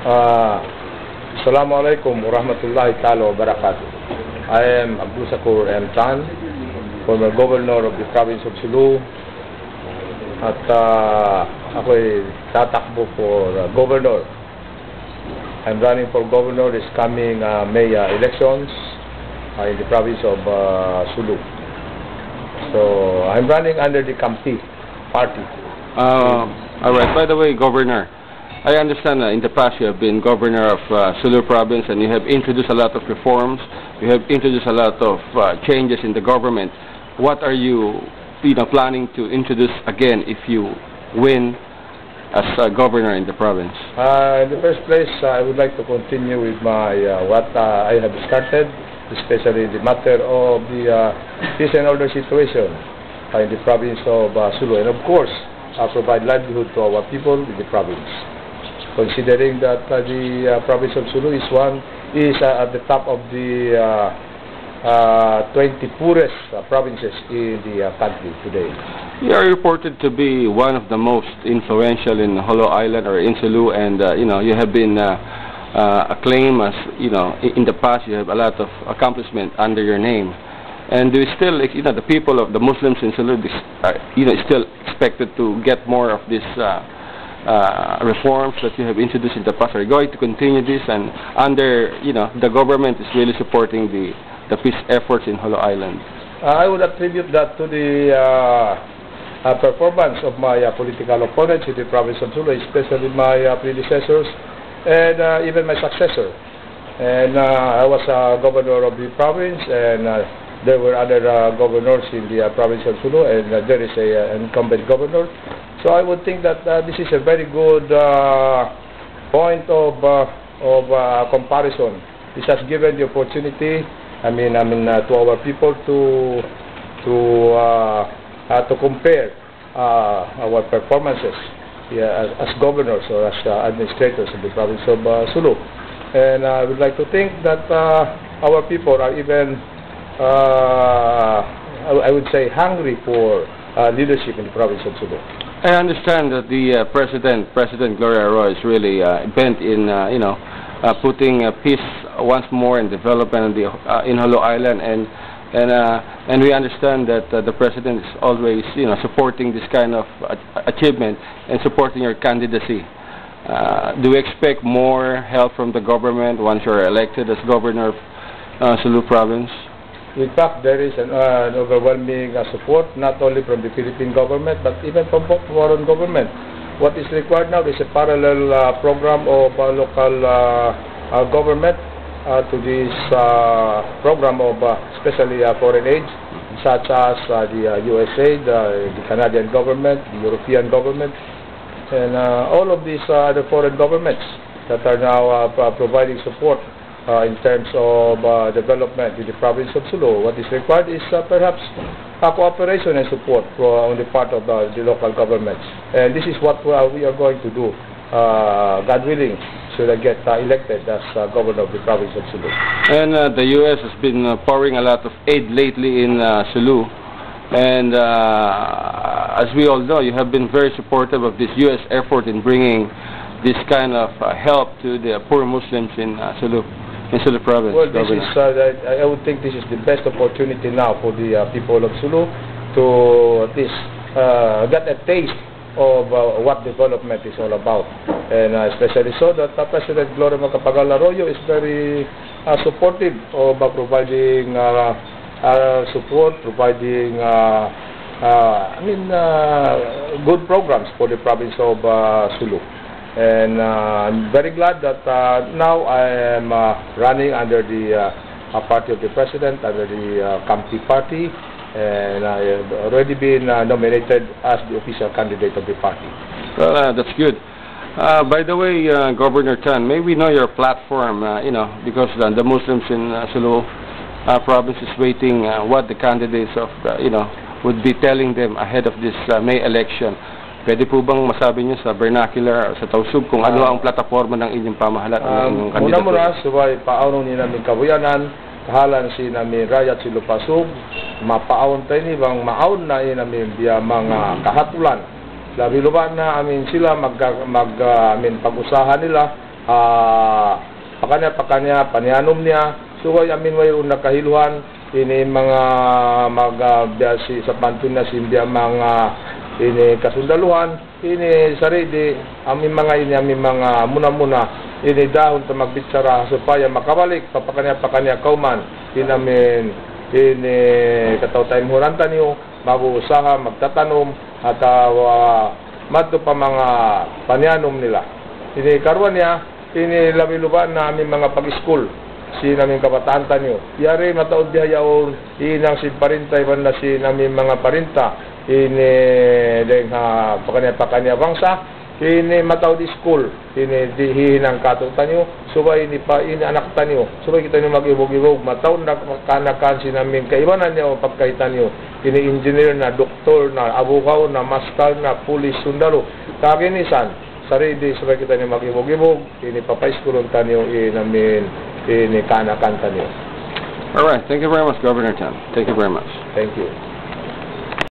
Uh, Assalamualaikum warahmatullahi ta'ala wabarakatuh. I am Abdul Shakur M. Tan, former governor of the province of Sulu. At ako'y tatakbo for governor. I'm running for governor this coming May elections in the province of Sulu. So I'm running under the Kampi party. All right. By the way, Governor, I understand in the past you have been governor of Sulu province and you have introduced a lot of reforms. You have introduced a lot of changes in the government. What are you planning to introduce again if you win as governor in the province? In the first place, I would like to continue with my what I have started, especially the matter of the peace and order situation in the province of Sulu, and of course, provide livelihood to our people in the province. Considering that the province of Sulu is at the top of the 20 poorest provinces in the country today. You are reported to be one of the most influential in Jolo Island or in Sulu, and you have been acclaimed as in the past. You have a lot of accomplishment under your name, and do you still the people of the Muslims in Sulu still expected to get more of this reforms that you have introduced in the past? Are you going to continue this, and under the government is really supporting the peace efforts in Jolo Island? I would attribute that to the performance of my political opponents in the province of Sulu, especially my predecessors and even my successor. And I was governor of the province, and there were other governors in the province of Sulu, and there is an incumbent governor. So I would think that this is a very good point of comparison. This has given the opportunity, to our people to compare our performances as governors or as administrators in the province of Sulu. And I would like to think that our people are even, I would say, hungry for leadership in the province of Sulu. I understand that the President Gloria Arroyo is really bent in putting peace once more and development in Jolo Island, and we understand that the President is always supporting this kind of achievement and supporting your candidacy. Do you expect more help from the government once you are elected as governor of Sulu province? In fact, there is an overwhelming support, not only from the Philippine government, but even from foreign government. What is required now is a parallel program of local government to this program of especially foreign aid, such as the USA, the Canadian government, the European government, and all of these other foreign governments that are now providing support in terms of development in the province of Sulu. What is required is perhaps cooperation and support on the part of the local governments. And this is what we are going to do, God willing, should I get elected as governor of the province of Sulu. And the U.S. has been pouring a lot of aid lately in Sulu. And as we all know, you have been very supportive of this U.S. effort in bringing this kind of help to the poor Muslims in Sulu. Into the province. Well, this is, I would think this is the best opportunity now for the people of Sulu to at least get a taste of what development is all about. And especially so that President Gloria Macapagal Arroyo is very supportive of providing support, providing good programs for the province of Sulu. And I'm very glad that now I am running under the party of the President, under the Kampi party, and I have already been nominated as the official candidate of the party. Well, that's good. By the way, Governor Tan, may we know your platform, because the Muslims in Sulu province is waiting what the candidates of, would be telling them ahead of this May election. Pwede po bang masabi niyo sa vernacular, sa tausug, kung ano ang plataforma ng inyong pamahalaan ng kandidato? Muna-muna, subay paawnon ni namin kabuyanan, kahalan si namin Rayat Silupasug, mapaawon tayo ni bang maawon na namin biya mga kahatulan. Labi luban na amin sila pag-usahan nila pakanya panianom niya, suway amin wayron nakahiluhan, ini mga magbiasi sa pantun na simbya mga ini kasundaluhan, ini sarili, amin mga muna-muna, ini dahon ta magbitsara supaya makabalik papakanya kauman, inamin ini kataw tayong huranta niyo, mag-uusaha, magtatanom, at madto pa mga panyanom nila. Ini karuan niya, ini labiluban na aming mga pag-school, si namin kabataan tanyo. Yari mataod bihayaon, inang si parintay, banda si namin mga parinta, ini deng pakanya bangsa, ini mataod school, ini dihihinang katong tanyo, subay ini pa ini anak tanyo, subay kita nyo mag-ibog-ibog, mataod na kanakan si namin kaibanan niyo, pagkaitan nyo, ini engineer na, doktor na, abugaw na, maskal na, pulis, sundalo, kaginisan, sarili, subay kita nyo mag-ibog-ibog, ini papaiskulong tanyo, namin, ini kanakan tanyo. All right. Thank you very much, Governor Tan. Thank you very much. Thank you.